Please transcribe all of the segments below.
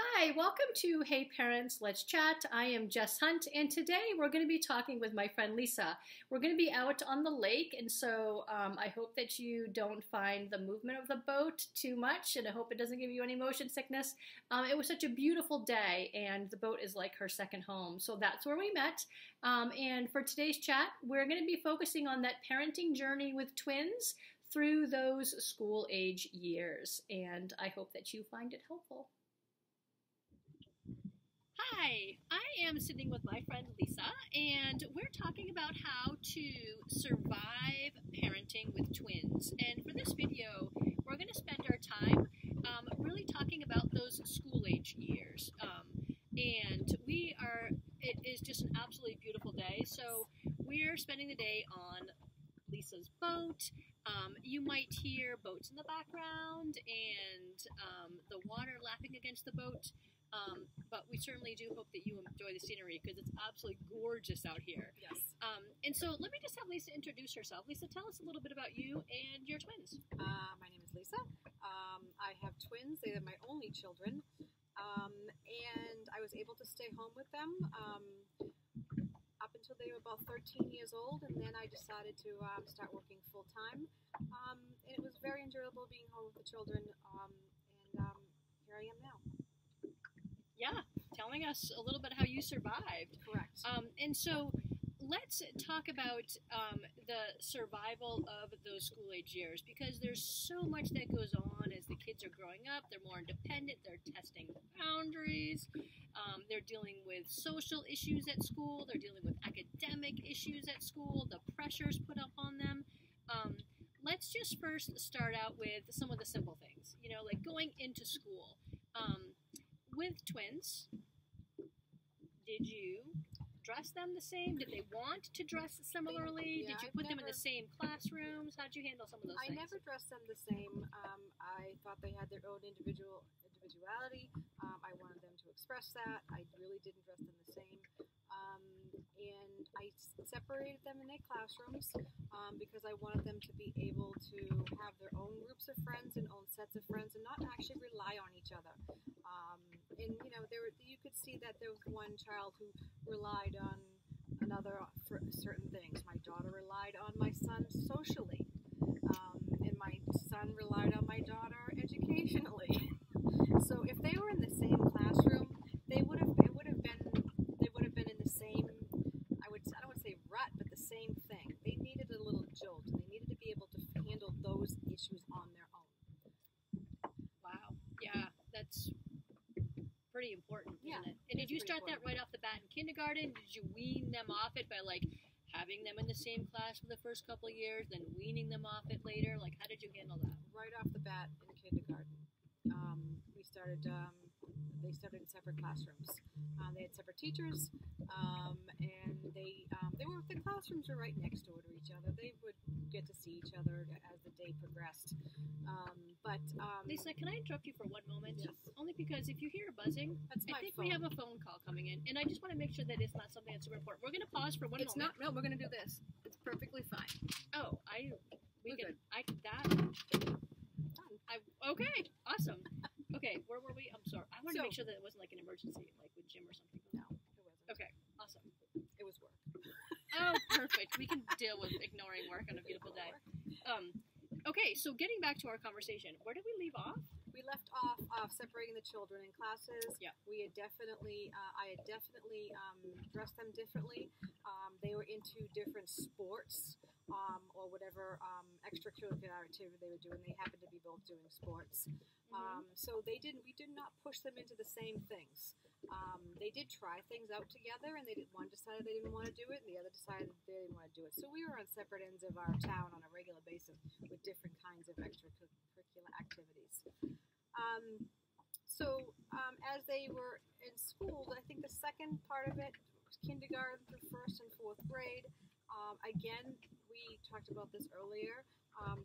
Hi, welcome to Hey Parents, Let's Chat. I am Jess Hunt, and today we're going to be talking with my friend Lisa. We're going to be out on the lake, and so I hope that you don't find the movement of the boat too much, and I hope it doesn't give you any motion sickness. It was such a beautiful day, and the boat is like her second home, so that's where we met. And for today's chat, we're going to be focusing on that parenting journey with twins through those school-age years, and I hope that you find it helpful. Hi, I am sitting with my friend Lisa, and we're talking about how to survive parenting with twins. And for this video, we're going to spend our time really talking about those school-age years. It is just an absolutely beautiful day, so we're spending the day on Lisa's boat. You might hear boats in the background and the water lapping against the boat. But we certainly do hope that you enjoy the scenery because it's absolutely gorgeous out here. Yes. And so let me just have Lisa introduce herself. Lisa, tell us a little bit about you and your twins. My name is Lisa. I have twins. They are my only children. And I was able to stay home with them up until they were about 13 years old. And then I decided to start working full time. And it was very enjoyable being home with the children. And here I am now. Yeah, telling us a little bit how you survived. Correct. And so let's talk about the survival of those school-age years, because there's so much that goes on as the kids are growing up. They're more independent. They're testing boundaries. They're dealing with social issues at school. They're dealing with academic issues at school, the pressures put up on them. Let's just first start out with some of the simple things, like going into school. With twins, did you dress them the same? Did they want to dress similarly? Yeah, Did you put them in the same classrooms? How did you handle some of those I things? never dressed them the same. I thought they had their own individuality. I wanted them to express that. I really didn't dress them the same. And I separated them in their classrooms because I wanted them to be able to have their own groups of friends and own sets of friends and not actually rely on each other. And you could see that there was one child who relied on another for certain things. My daughter relied on my son socially, and my son relied on my daughter educationally. So if they were in the same classroom, they would have been in the same, I don't want to say rut, but the same thing. They needed a little jolt, and they needed to be able to handle those issues on their own. Wow. Yeah, that's pretty important, Yeah, isn't it? And did you start that right off the bat in kindergarten? Did you wean them off it by having them in the same class for the first couple of years, then weaning them off it later? How did you handle that? Right off the bat in kindergarten, we started. They started in separate classrooms. They had separate teachers, and the classrooms were right next door to each other. They would get to see each other as the day progressed. Lisa, can I interrupt you for one moment? Yes. Only because if you hear a buzzing, I think we have a phone call coming in, and I just want to make sure that it's not something that's super important. We're going to pause for one moment. It's not. No, we're going to do this. It's perfectly fine. Oh, okay, awesome. Okay, where were we? I'm sorry. I wanted to make sure that it wasn't like an emergency, like with Jim or something. No, it wasn't. Okay, awesome. It was work. Oh, perfect. We can deal with ignoring work on a beautiful day. Okay, so getting back to our conversation, where did we leave off? We left off separating the children in classes. Yeah. We had definitely, I had definitely dressed them differently. They were into different sports or whatever extracurricular activity they were doing. They happened to be both doing sports. So we did not push them into the same things. They did try things out together, and one decided they didn't want to do it, and the other decided they didn't want to do it. So we were on separate ends of our town on a regular basis with different kinds of extracurricular activities. As they were in school, I think the second part of it was kindergarten through first and fourth grade. Again, we talked about this earlier.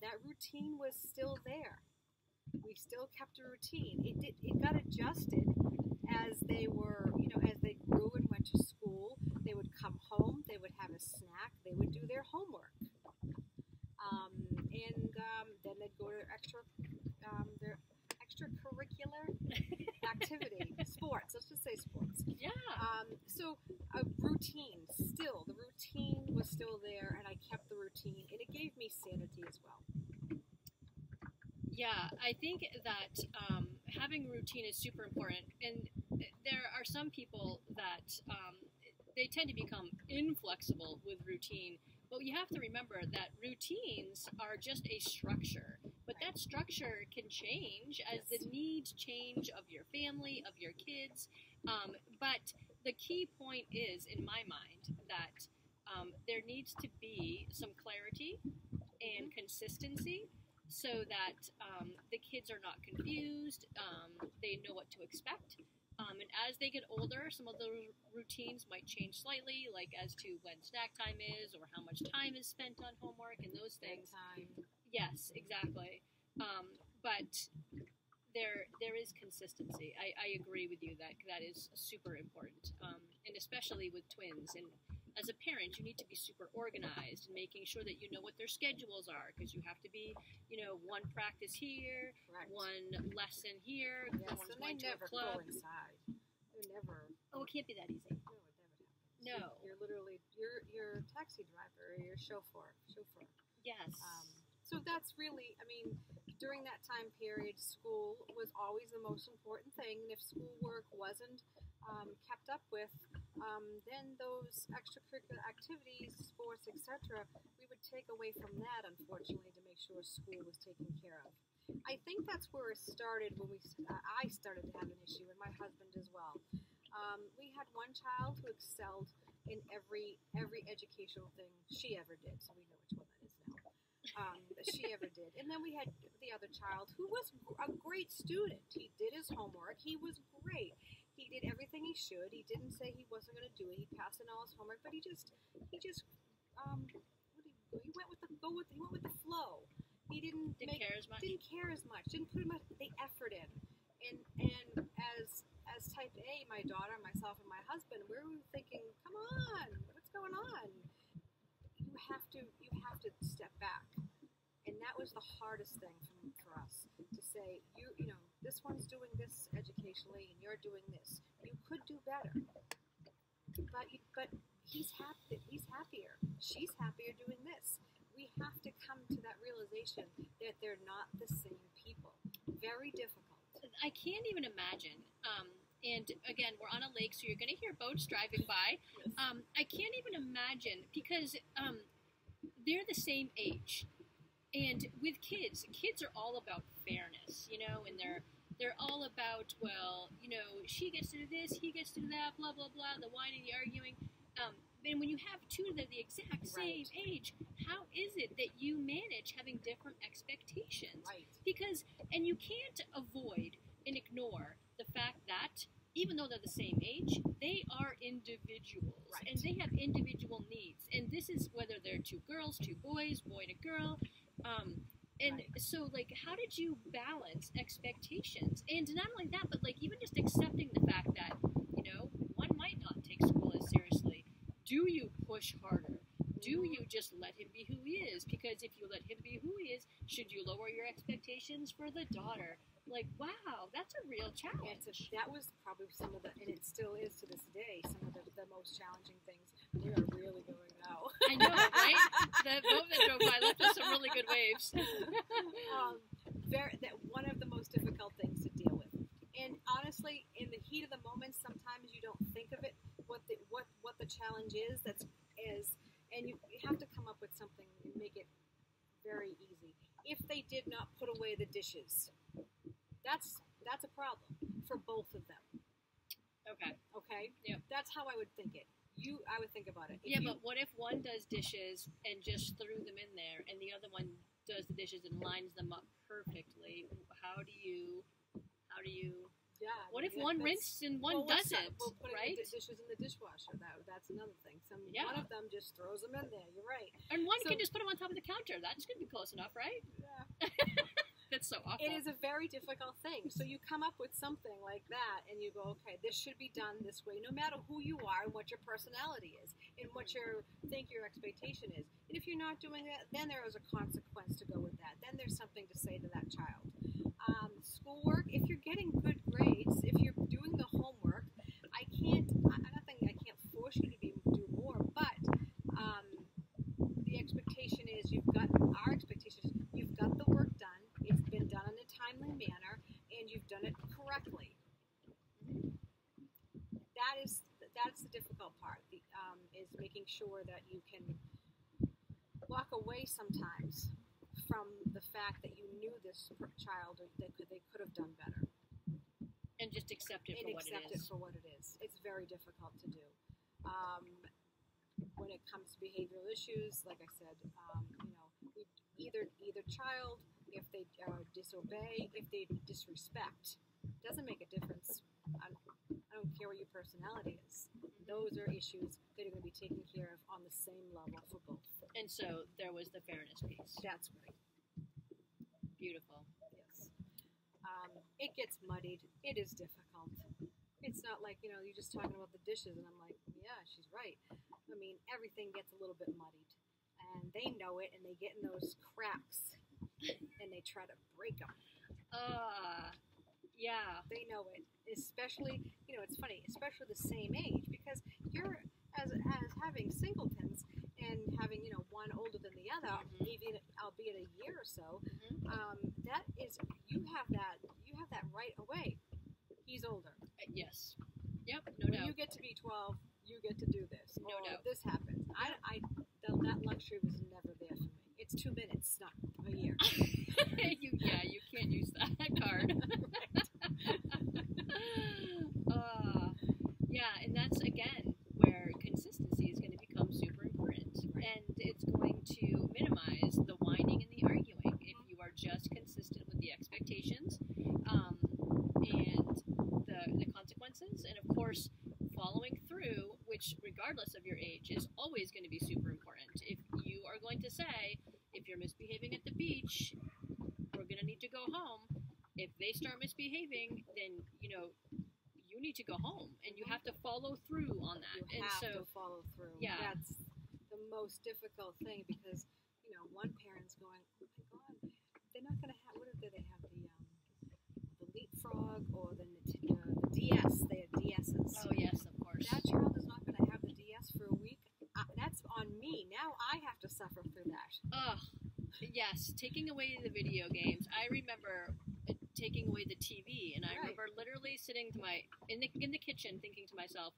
That routine was still there. We still kept a routine. It got adjusted as they were, as they grew and went to school. They would come home. They would have a snack. They would do their homework, and then they'd go to their extracurricular activities. sports. Let's just say sports. Yeah. So a routine, still, the routine was still there, and I kept the routine, and it gave me sanity as well. Yeah, I think that having routine is super important, and there are some people that they tend to become inflexible with routine. But you have to remember that routines are just a structure, but that structure can change as the needs change of your family, of your kids. But the key point is, in my mind, that there needs to be some clarity and consistency, so that the kids are not confused, they know what to expect. And as they get older, some of the routines might change slightly, like as to when snack time is or how much time is spent on homework and those things. Time. Yes, exactly. But there is consistency. I agree with you that that is super important, and especially with twins. And as a parent, you need to be super organized and making sure that you know what their schedules are, because you have to be, one practice here, Correct. one lesson here, Yes, one's and going they to a never club. coincide. They're never. Oh, it can't be that easy. No, it never happens. No. You're literally your taxi driver or your chauffeur. Yes. So that's really, during that time period, school was always the most important thing. And if schoolwork wasn't kept up with, then those extracurricular activities, sports, etc., we would take away from that, unfortunately, to make sure school was taken care of. I think that's where it started when I started to have an issue, and my husband as well. We had one child who excelled in every educational thing she ever did, so we know which one that is now. That she ever did. And then we had the other child who was a great student. He did his homework. He was great. He did everything he should. He didn't say he wasn't going to do it. He passed in all his homework, but he went with the flow. He didn't care as much. Didn't care as much. Didn't put the effort in. And as type A, my daughter, myself, and my husband, we were thinking, come on, what's going on? You have to step back. And that was the hardest thing for us, to say, this one's doing this educationally and you're doing this. You could do better. But he's happier. She's happier doing this. We have to come to that realization that they're not the same people. Very difficult. I can't even imagine. And again, we're on a lake, so you're going to hear boats driving by. Yes. I can't even imagine, because they're the same age. And with kids are all about fairness, and they're all about, she gets to do this, he gets to do that, blah, blah, blah, the whining, the arguing. And when you have two that are the exact same age, how is it that you manage having different expectations? Right. Because, and you can't avoid and ignore the fact that even though they're the same age, they are individuals. Right. And they have individual needs. And this is whether they're two girls, two boys, boy and a girl. So, how did you balance expectations? And not only that, but, even just accepting the fact that, one might not take school as seriously. Do you push harder? Do you just let him be who he is? Because if you let him be who he is, should you lower your expectations for the daughter? Wow, that's a real challenge. That was probably some of and it still is to this day, some of the most challenging things. We are really going now. I know, right? The boat that drove by left us some really good waves. One of the most difficult things to deal with. And honestly, in the heat of the moment, sometimes you don't think of it, what the challenge is. And you have to come up with something and make it very easy. If they did not put away the dishes, that's a problem for both of them. Okay? Yep. That's how I would think it. I would think about it. But what if one does dishes and just threw them in there, and the other one does the dishes and lines them up perfectly? How do you? Yeah. What if one rinsed and one doesn't? Well, putting right? the dishes in the dishwasher. That's another thing. One of them just throws them in there. You're right. And one can just put them on top of the counter. That's going to be close enough, right? Yeah. That's so awful. It is a very difficult thing. So you come up with something like that, and you go, okay, this should be done this way, no matter who you are and what your personality is, and what your expectation is. And if you're not doing that, then there is a consequence to go with that. Then there's something to say to that child. Schoolwork, if you're getting good grades, if you're doing the homework our expectation is you've got the work done, it's been done in a timely manner, and you've done it correctly. That's the difficult part, is making sure that you can walk away sometimes from the fact that you knew this child that they could have done better. And just accept it for what it is. It's very difficult to do. When it comes to behavioral issues, like I said, either child, if they disobey, if they disrespect, doesn't make a difference. I don't care what your personality is. Those are issues that are going to be taken care of on the same level for both. And so there was the fairness piece. That's right. Beautiful. Yes. It gets muddied. It is difficult. It's not like, you're just talking about the dishes, and I'm like, yeah, she's right. I mean, everything gets a little bit muddied. And they know it, and they get in those cracks, and they try to break them. Yeah. They know it. Especially, it's funny, especially the same age, because you're, as having singletons, and having, one older than the other, even albeit a year or so, that is, you have that right away. He's older. Yes. Yep, no doubt. When you get to be 12, you get to do this. No doubt. This happens. That luxury was never there for me. It's 2 minutes, not a year. You can't use that card. Yeah, and that's, again, where consistency is going to become super important. Right. And it's going to minimize the whining and the arguing if you are just consistent with the expectations and the consequences. And, of course, following through, which, regardless of your age, is always going to be super important. If you are going to say, if you're misbehaving at the beach, we're going to need to go home. If they start misbehaving, then, you need to go home, and you have to follow through on that. You have to follow through. Yeah. That's the most difficult thing, because, one parent's going, oh my God, they're not going to have, what did they have, the leapfrog or the DS. They had DSs. Oh, yes, of course. That child is not going to have the DS for a week. That's on me. Now I have to suffer through that. Ugh. Yes, taking away the video games. I remember taking away the TV, and I remember literally sitting in the kitchen thinking to myself,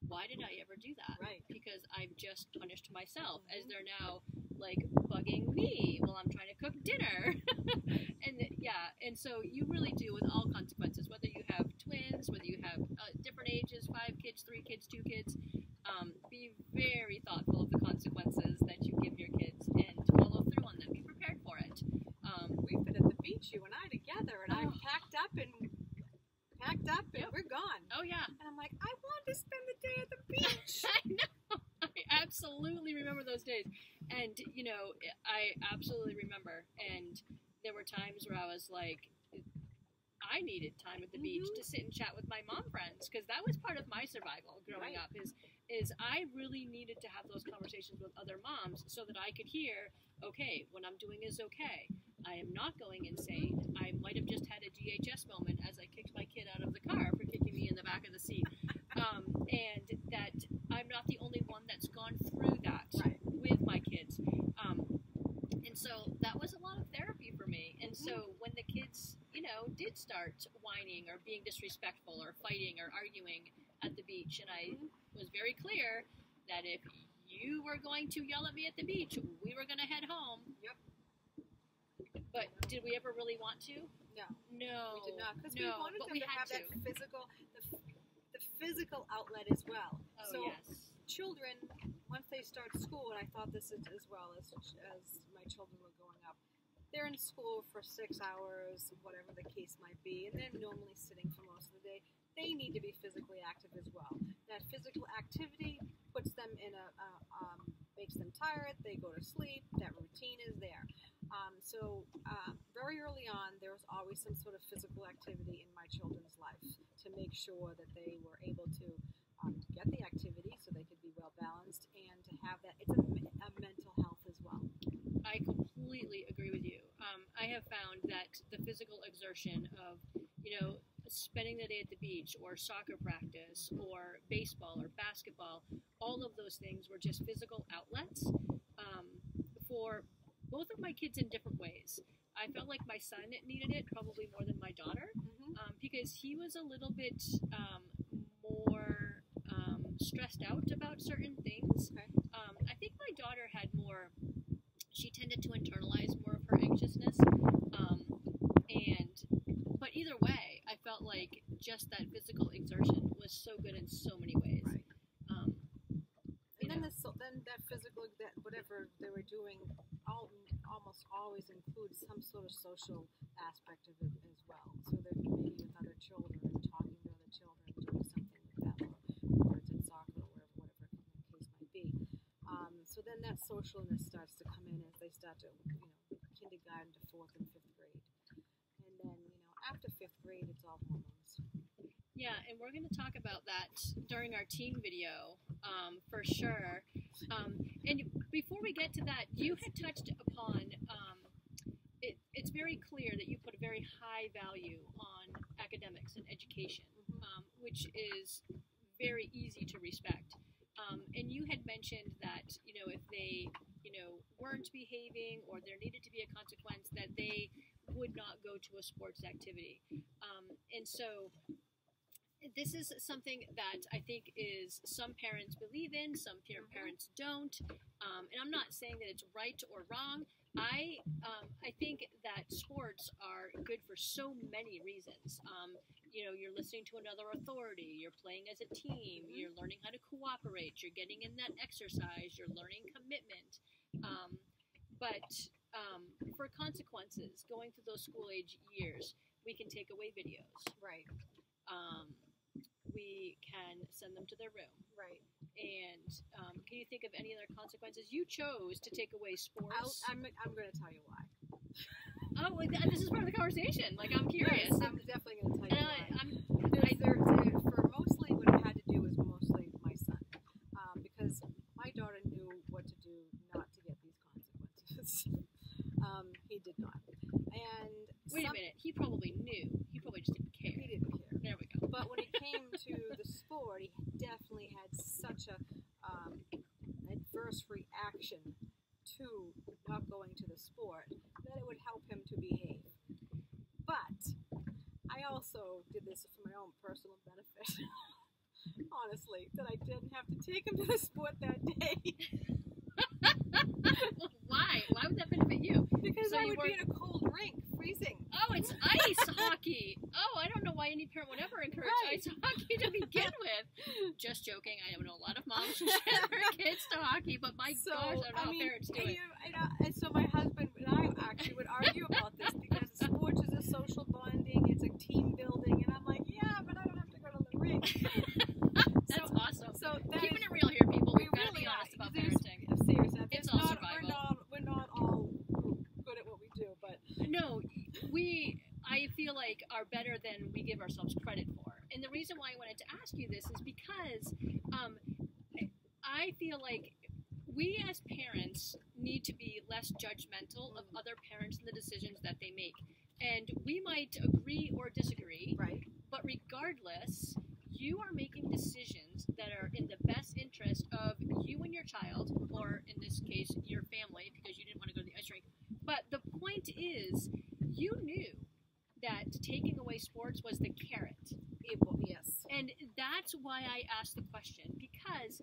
why did I ever do that? Right. Because I've just punished myself, as they're now, bugging me while I'm trying to cook dinner. And so you really do, with all consequences, whether you have twins, whether you have different ages, 5 kids, 3 kids, 2 kids, be very thoughtful of the consequences that you give your kids, and follow through on them. Be prepared for it. We've been at the beach, you and I together, and I've packed up and we're gone. Oh, yeah. And I'm like, I want to spend the day at the beach. I know. I absolutely remember those days. And, I absolutely remember. And there were times where I was like, I needed time at the beach to sit and chat with my mom friends, because that was part of my survival growing up, is I really needed to have those conversations with other moms so that I could hear, okay, what I'm doing is okay. I am not going insane. I might have just had a DHS moment as I kicked my kid out of the car for kicking me in the back of the seat. And that I'm not the only one that's gone through that with my kids. And so that was a lot of therapy for me. And so when the kids, did start whining or being disrespectful or fighting or arguing at the beach, and I was very clear that if you were going to yell at me at the beach, we were going to head home. Yep. But did we ever really want to? No. We did not, because we wanted them to have that the physical outlet as well. Oh, so yes. Children, once they start school, and I thought this as well as my children were growing up, they're in school for 6 hours, whatever the case might be, and they're normally sitting for most of the day. They need to be physically active as well. That physical activity puts them in makes them tired, they go to sleep, that routine is there. So very early on, there was always some sort of physical activity in my children's life to make sure that they were able to get the activity so they could be well balanced, and to have that, it's a mental health as well. I completely agree with you. I have found that the physical exertion of, spending the day at the beach, or soccer practice, or baseball, or basketball, all of those things were just physical outlets for kids in different ways. I felt like my son needed it probably more than my daughter, because he was a little bit more stressed out about certain things. Okay. I think my daughter had more, she tended to internalize more of her anxiousness. But either way, I felt like just that physical exertion was so good in so many ways. Right. You And know. then that physical, that whatever they were doing, almost always includes some sort of social aspect of it as well. So they're maybe with other children, talking to other children, doing something like that, or it's in soccer or whatever the case might be. So then that socialness starts to come in as they start to, kindergarten to 4th and 5th grade. And then, after 5th grade, it's all hormones. Yeah, and we're going to talk about that during our teen video, for sure. And before we get to that, you had touched upon, it's very clear that you put a very high value on academics and education, which is very easy to respect. And you had mentioned that, if they, weren't behaving or there needed to be a consequence, that they would not go to a sports activity. And so this is something that I think is some parents believe in, some parents don't. And I'm not saying that it's right or wrong. I think that sports are good for so many reasons. You're listening to another authority, you're playing as a team, you're learning how to cooperate, you're getting in that exercise, you're learning commitment. But for consequences, going through those school age years, we can take away videos. Right. We can send them to their room. Right. And can you think of any other consequences? You chose to take away sports. I'm going to tell you why. Oh, this is part of the conversation. Like, I'm curious. Yes, I'm definitely going to tell you why. For mostly what it had to do was mostly my son. Because my daughter knew what to do not to get these consequences. He did not. And wait a minute. He probably knew. He probably just didn't care. He didn't care. There we go. But when it came to the sport, he definitely had such a adverse reaction to not going to the sport that it would help him to behave. But I also did this for my own personal benefit. Honestly, that I didn't have to take him to the sport that day. Why? Why would that benefit you? Because So I you would be in a cold rink, freezing. Oh, it's ice hockey. Oh, I don't know why any parent would ever encourage ice hockey to begin with. Just joking. I know a lot of moms who send their kids to hockey, but my gosh, I don't know how parents do it. And so my husband and I actually would argue about this because sports is a social bonding, it's a team building, and I'm like, yeah, but I don't have to go to the rink. That's awesome. So keeping it real here, people. We've got to really be honest about Seriously, It's all survival. We're not all good at what we do, but no, I feel like are better than we give ourselves credit for. And the reason why I wanted to ask you this is because I feel like we as parents need to be less judgmental of other parents and the decisions that they make. And we might agree or disagree, right. But regardless, you are making decisions that are in the best interest of you and your child, or in this case, your family, because you didn't want to go to the ice rink. But the point is, you knew that taking away sports was the carrot. Yes. And that's why I asked the question, because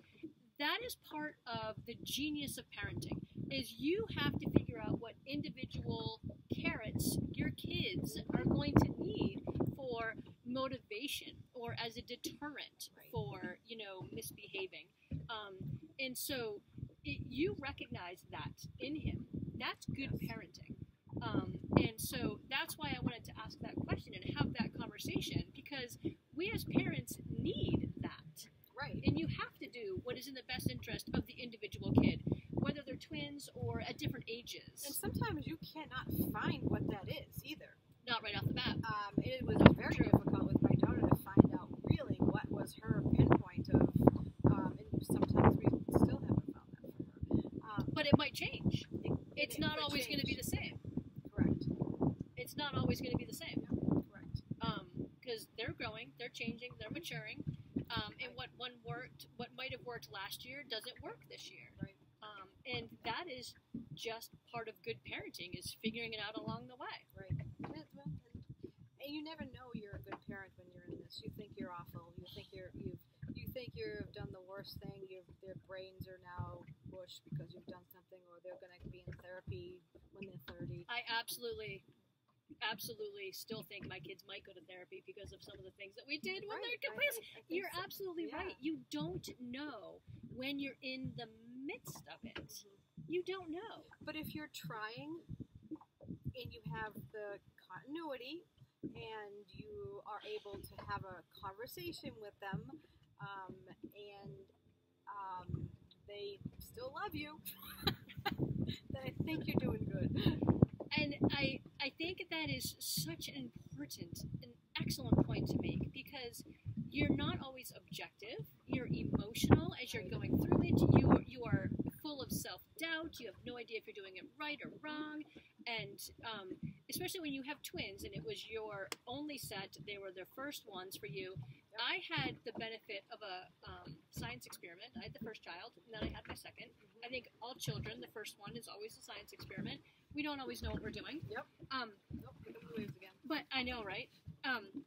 that is part of the genius of parenting, is you have to figure out what individual carrots your kids are going to need for motivation or as a deterrent for, misbehaving. And so you recognize that in him. That's good parenting. And so that's why I wanted to ask that question and have that conversation, because we as parents need that. Right. And you have to do what is in the best interest of the individual kid, whether they're twins or at different ages. And sometimes you cannot find what that is either. Not right off the bat. It was very difficult with my daughter to find out really what was her pinpoint of, and sometimes we still haven't found that for her. But it might change. It's not always going to be the same. Correct. It's not always going to be the same. Correct. Because they're growing, they're changing, they're maturing. And what might have worked last year doesn't work this year. Right. And that is just part of good parenting is figuring it out along the way. Right. And you never know you're a good parent when you're in this. You think you're awful. You think you've done the worst thing. Their brains are now mush because you've done something, or they're going to be in therapy when they're 30. I absolutely still think my kids might go to therapy because of some of the things that we did when they're kids. You're so. absolutely right. You don't know when you're in the midst of it. You don't know. But if you're trying and you have the continuity and you are able to have a conversation with them, and they still love you, then I think you're doing good. And I think that is such an excellent point to make, because you're not always objective. You're emotional as you're going through it. You are full of self-doubt. You have no idea if you're doing it right or wrong. And especially when you have twins and it was your only set, they were their first ones for you. I had the benefit of a science experiment. I had the first child, and then I had my second. I think all children, the first one is always a science experiment. We don't always know what we're doing. Yep. Again. But I know, right?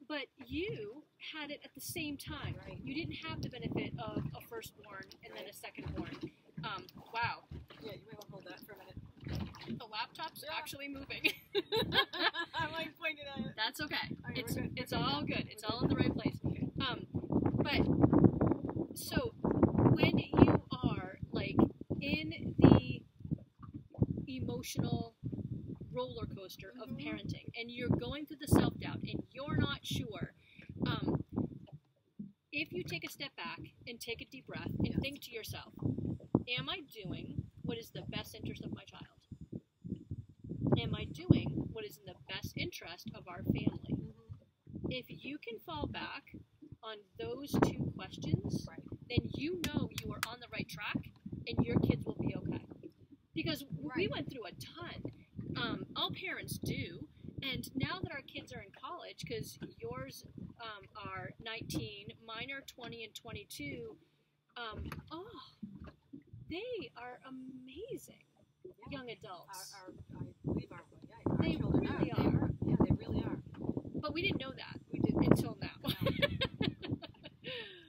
But you had it at the same time. Right. You didn't have the benefit of a firstborn and then a secondborn. Wow. Yeah, you might want to hold that for a minute. The laptop's actually moving. I'm like pointing at it. That's okay. Right, It's all good. It's all in the right place. But so when you are like in the emotional roller coaster of parenting and you're going through the self-doubt and you're not sure, if you take a step back and take a deep breath and think to yourself, am I doing what is the best interest of my child? Am I doing what is in the best interest of our family? If you can fall back on those two questions, then you know you are on the right track and your kids will be okay. Because we went through a ton. All parents do. And now that our kids are in college, because yours are 19, mine are 20 and 22, they are amazing young adults. I believe our they children really are. are. Yeah, they really are. But we didn't know that. We didn't until now.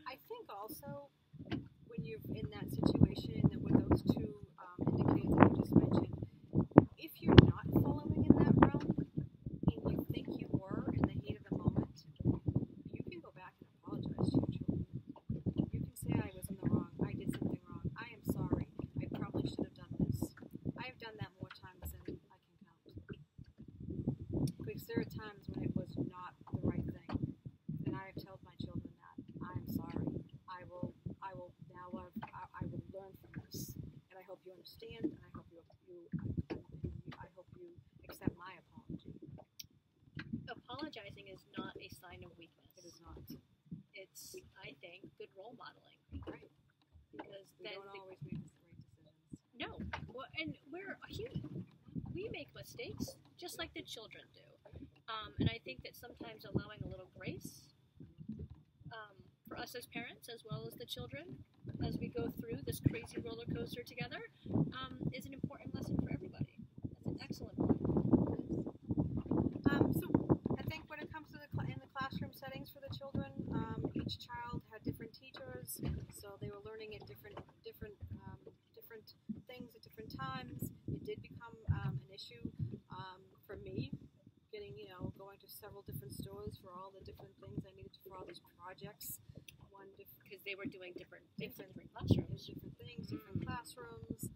I think also when you're in that situation with those two indicators that you just mentioned, if you're not following in that realm and you think you were in the heat of the moment, you can go back and apologize to your children. You can say, I was in the wrong. I did something wrong. I am sorry. I probably should have done this. I've done that more times than I can count. Because there are times when it was not the right thing. And I have told my children that I'm sorry. I will learn from this. And I hope you understand, and I hope you accept my apology. Apologizing is not a sign of weakness. It is not. It's, I think, good role modeling. Right. Because We don't always make the right decisions. No. Well, and we're human. We make mistakes, just like the children do. And I think that sometimes allowing a little grace for us as parents, as well as the children, as we go through this crazy roller coaster together, is an important lesson for everybody. That's an excellent point. So I think when it comes to in the classroom settings for the children, each child had different teachers, so they were learning at different things at different times. It did become an issue for me, going to several different stores for all the different things I needed for all these projects. Because they were doing different classrooms. Different things, different classrooms.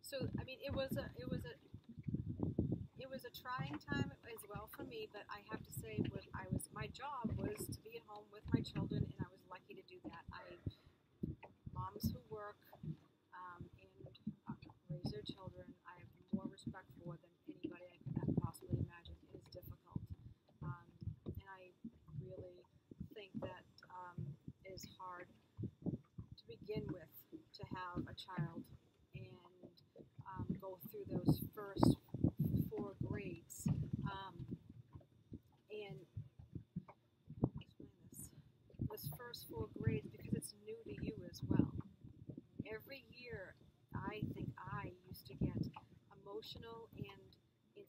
So I mean, it was a trying time as well for me. But I have to say, my job was to be at home with my children, and I was lucky to do that. Moms who work and raise their children, I have more respect for than anybody I could possibly imagine. It is difficult, and I really think that it is hard to begin with to have a child and go through those first 4 grades. And those first 4 grades, because it's new to you as well. Every year, I think I used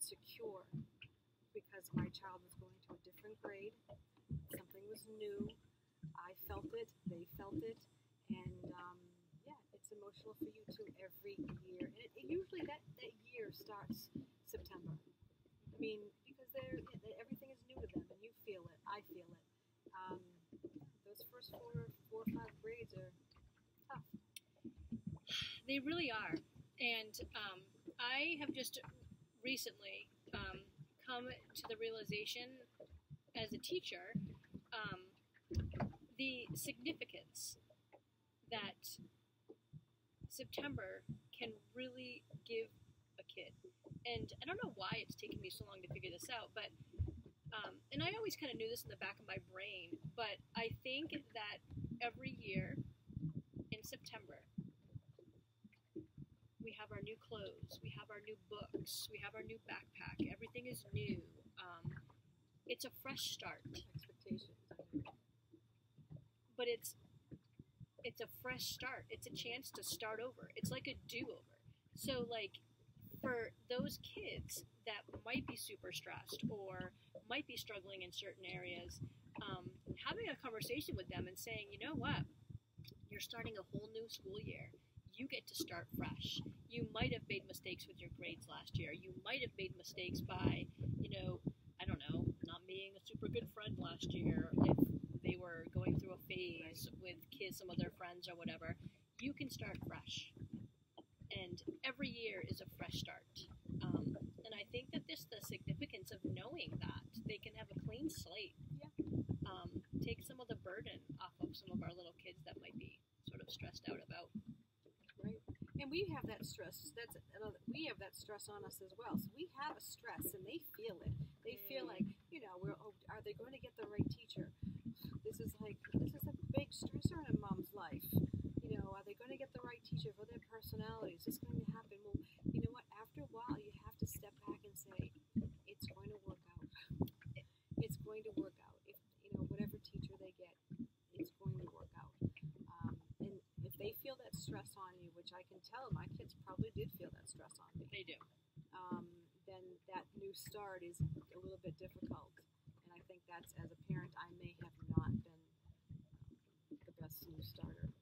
insecure because my child was going to a different grade. Something was new. I felt it. They felt it. And yeah, it's emotional for you too every year. And it usually that year starts September. I mean, because everything is new to them, and you feel it. I feel it. Those first four or five grades are tough. They really are. And I have just recently come to the realization as a teacher the significance that September can really give a kid. And I don't know why it's taken me so long to figure this out, but and I always kind of knew this in the back of my brain, but I think that every year in September, we have our new clothes, we have our new books, we have our new backpack, everything is new. It's a fresh start. Expectations. But it's a fresh start. It's a chance to start over. It's like a do-over. So like for those kids that might be super stressed or might be struggling in certain areas, having a conversation with them and saying, you know what, you're starting a whole new school year. You get to start fresh. You might have made mistakes with your grades last year. You might have made mistakes by, I don't know, not being a super good friend last year if they were going through a phase with some of their friends or whatever. You can start fresh. And every year is a fresh start. And I think that the significance of knowing that they can have a clean slate, take some of the burden off of some of our little kids that might be sort of stressed out about. Right. And we have that stress. We have that stress on us as well. So we have a stress, and they feel it. They feel like, are they going to get the right teacher? This is a big stressor in a mom's life. Are they going to get the right teacher for their personality? Is this going to happen? Well, you know what? After a while, you have to step back and say, it's going to work out. It's going to work out. If whatever teacher they get, it's going to work out. And if they feel that stress on you, which I can tell my kids probably did feel that stress on me. They do. Then that new start is a little bit difficult. And I think that's, as a parent, I may have not been the best new starter.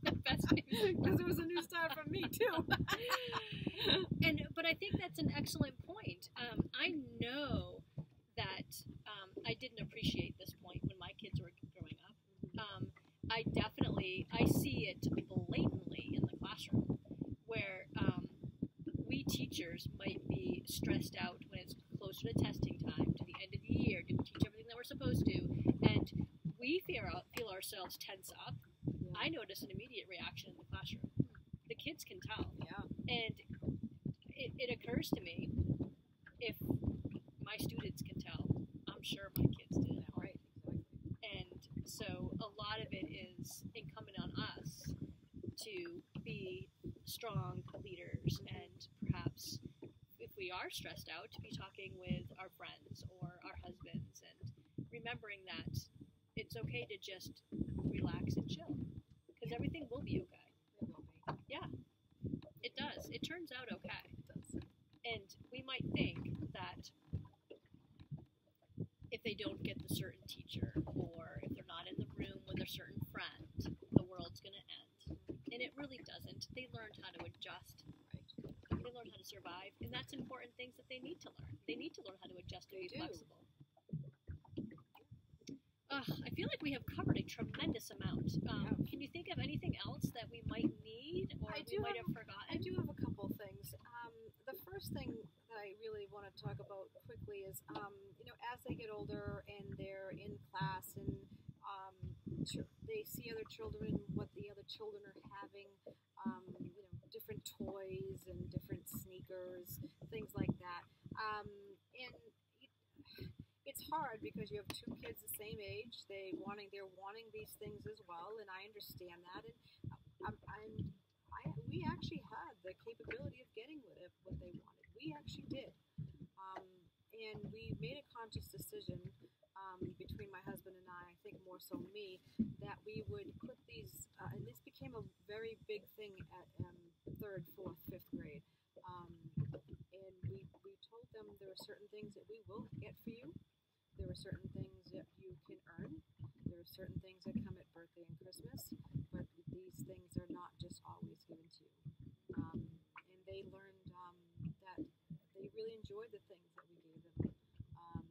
The best news. Because it was a new start for me too. But I think that's an excellent point. I know that I didn't appreciate this point when my kids were growing up. I see it blatantly in the classroom where we teachers might be stressed out when it's closer to testing time, to the end of the year. Do we teach everything that we're supposed to? And we feel ourselves tense up. Yeah. I notice an immediate reaction in the classroom. The kids can tell. Yeah. And it occurs to me, if my students can tell, I'm sure my kids did. Right, exactly. And so a lot of it is incumbent on us to be strong leaders, and perhaps if we are stressed out, to be talking with our friends or our husbands and remembering that it's okay to just relax and chill, because everything will be okay. It will be. Yeah, it does. It turns out okay. It does. And we might think that if they don't get the certain teacher, or if they're not in the room with a certain friend, the world's going to end. And it really doesn't. They learned how to adjust. Right. They learn how to survive. And that's important things that they need to learn. They need to learn how to adjust and be flexible. I feel like we have covered a tremendous amount. Can you think of anything else that we might need or we might have forgotten? I do have a couple things. The first thing that I really want to talk about quickly is, as they get older and they're in class and they see other children, what the other children are having, different toys and different sneakers, things like that. And it's hard because you have two kids the same age. They're wanting these things as well, and I understand that. And we actually had the capability of getting what they wanted. We actually did, and we made a conscious decision between my husband and I think more so me, that we would put these. And this became a very big thing at 3rd, 4th, 5th grade. And are certain things that we will get for you. There are certain things that you can earn. There are certain things that come at birthday and Christmas, but these things are not just always given to you. And they learned that they really enjoyed the things that we gave them, and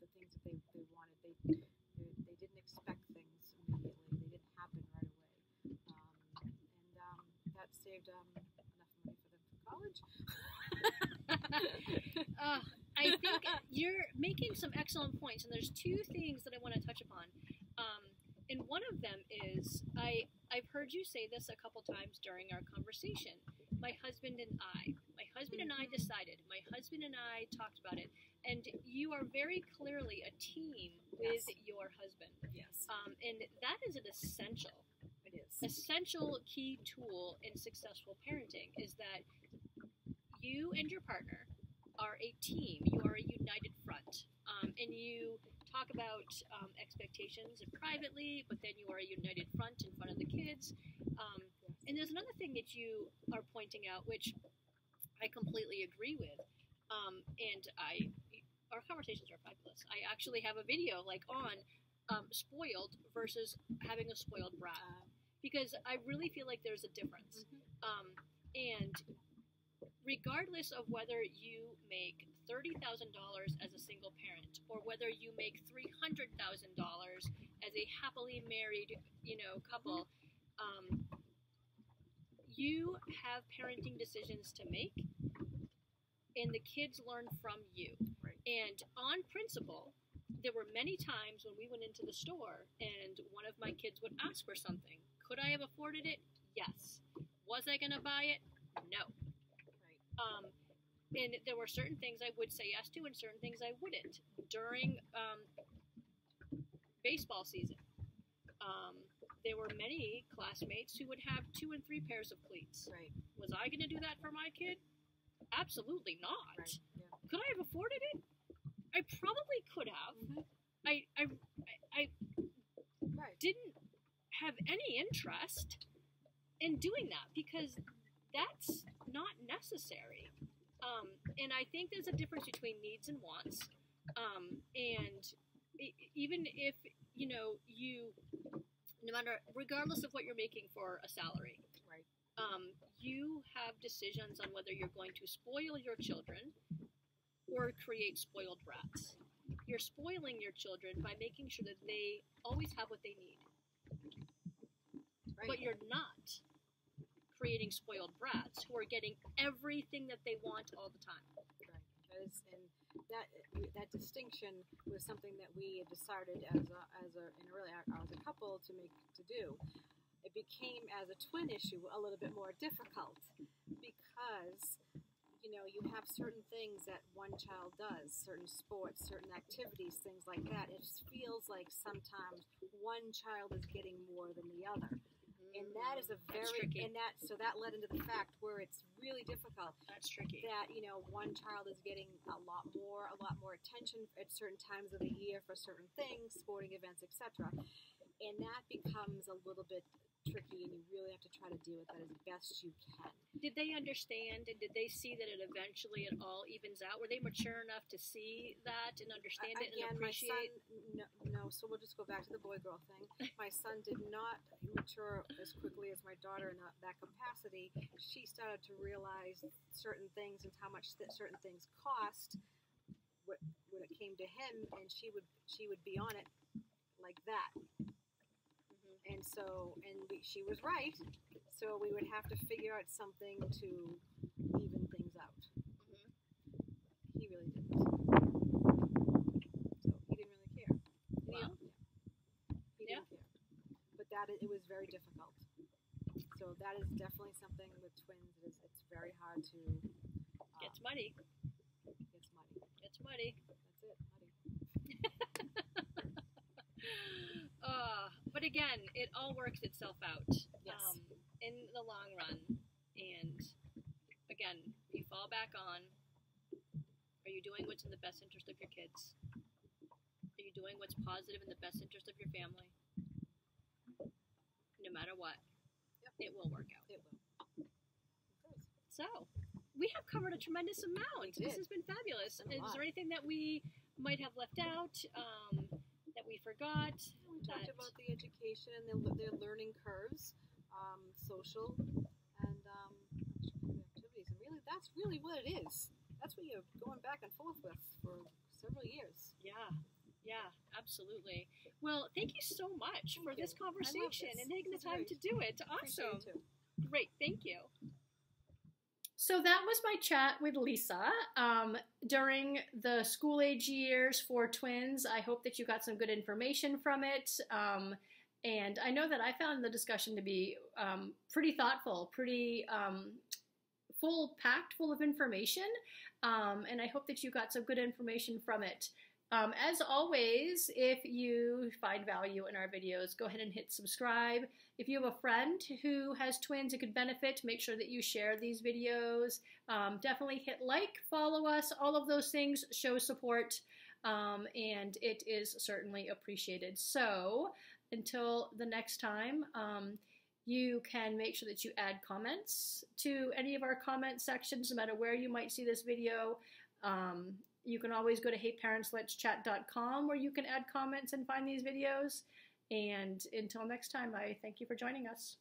the things that they wanted. They didn't expect things immediately. They didn't happen right away, and that saved enough money for them for college. I think you're making some excellent points, and there's two things that I want to touch upon. And one of them is I've heard you say this a couple times during our conversation. My husband and I decided. My husband and I talked about it, and you are very clearly a team with your husband. Yes. And that is an essential key tool in successful parenting, is that you and your partner are a team. You are a united front. And you talk about expectations privately, but then you are a united front in front of the kids. And there's another thing that you are pointing out, which I completely agree with. And our conversations are fabulous. I actually have a video on spoiled versus having a spoiled brat, because I really feel like there's a difference. And regardless of whether you make $30,000 as a single parent, or whether you make $300,000 as a happily married, couple, you have parenting decisions to make, and the kids learn from you. Right. And on principle, there were many times when we went into the store and one of my kids would ask for something. Could I have afforded it? Yes. Was I going to buy it? No. Right. And there were certain things I would say yes to and certain things I wouldn't. During baseball season, there were many classmates who would have 2 and 3 pairs of cleats. Right. Was I going to do that for my kid? Absolutely not. Right. Yeah. Could I have afforded it? I probably could have. I didn't have any interest in doing that because that's not necessary. And I think there's a difference between needs and wants. And even if, no matter, regardless of what you're making for a salary, right. You have decisions on whether you're going to spoil your children or create spoiled brats. You're spoiling your children by making sure that they always have what they need. Right. But you're not creating spoiled brats who are getting everything that they want all the time. Right. That distinction was something that we had decided as a couple to do. It became, as a twin issue, a little bit more difficult because you have certain things that one child does, certain sports, certain activities, things like that. It just feels like sometimes one child is getting more than the other. And that is tricky. So that led into the fact where it's really difficult. That's tricky. That, one child is getting a lot more attention at certain times of the year for certain things, sporting events, etc. And that becomes a little bit tricky, and you really have to try to deal with that as best you can. Did they understand, and did they see that it eventually it all evens out? Were they mature enough to see that and understand it and appreciate? My son, no. So we'll just go back to the boy-girl thing. My son did not mature as quickly as my daughter in that capacity. She started to realize certain things and how much certain things cost when it came to him, and she would be on it like that. And she was right. So we would have to figure out something to even things out. He really didn't. So he didn't really care. Wow. He didn't care. But it was very difficult. So that is definitely something with twins. It's very hard to. Gets muddy. Gets muddy. It's muddy. That's it. Muddy. But again, it all works itself out in the long run. And again, you fall back on, are you doing what's in the best interest of your kids? Are you doing what's positive in the best interest of your family? No matter what, it will work out. It will. So, we have covered a tremendous amount. We This did. has been fabulous. A Is lot. there anything that we might have left out, that we forgot? We talked that- about the education and their learning curves, social, and activities. And really, that's really what it is. That's what you're going back and forth with for several years. Yeah, absolutely. Well, thank you so much for Thank this you. I love conversation this. and taking the This is time great. to do it. Appreciate Awesome. you too. Great, thank you. So that was my chat with Lisa during the school age years for twins. I hope that you got some good information from it. And I know that I found the discussion to be pretty thoughtful, pretty packed full of information. And I hope that you got some good information from it. As always, if you find value in our videos, go ahead and hit subscribe. If you have a friend who has twins and could benefit, make sure that you share these videos. Definitely hit like, follow us, all of those things show support, and it is certainly appreciated. So until the next time, you can make sure that you add comments to any of our comment sections, no matter where you might see this video. You can always go to HeyParentsLet'sChat.com where you can add comments and find these videos. And until next time, I thank you for joining us.